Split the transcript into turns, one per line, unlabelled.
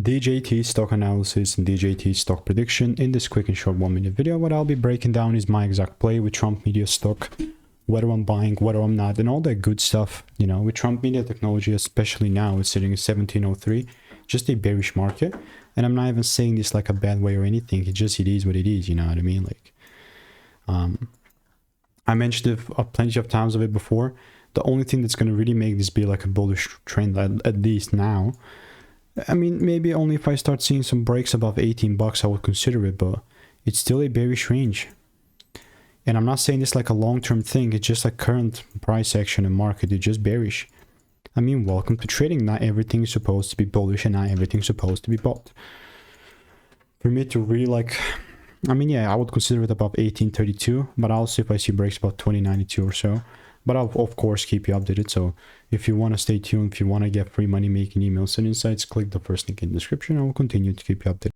DJT stock analysis and DJT stock prediction. In this quick and short 1-minute video, what I'll be breaking down is my exact play with Trump Media stock, whether I'm buying, whether I'm not, and all that good stuff. You know, with Trump Media Technology, especially now, it's sitting at 1703, just a bearish market. And I'm not even saying this like a bad way or anything. It is what it is. You know what I mean? Like, I mentioned it plenty of times of it before. The only thing that's going to really make this be like a bullish trend, at least now, I mean, maybe only if I start seeing some breaks above 18 bucks, I would consider it, but it's still a bearish range. And I'm not saying this like a long-term thing. It's just like current price action and market is just bearish. I mean, welcome to trading. Not everything is supposed to be bullish and not everything is supposed to be bought. For me to really like, I mean, yeah, I would consider it above 1832, but I'll see if I see breaks about 2092 or so. But I'll, of course, keep you updated. So if you want to stay tuned, if you want to get free money making emails and insights, click the first link in the description. I will continue to keep you updated.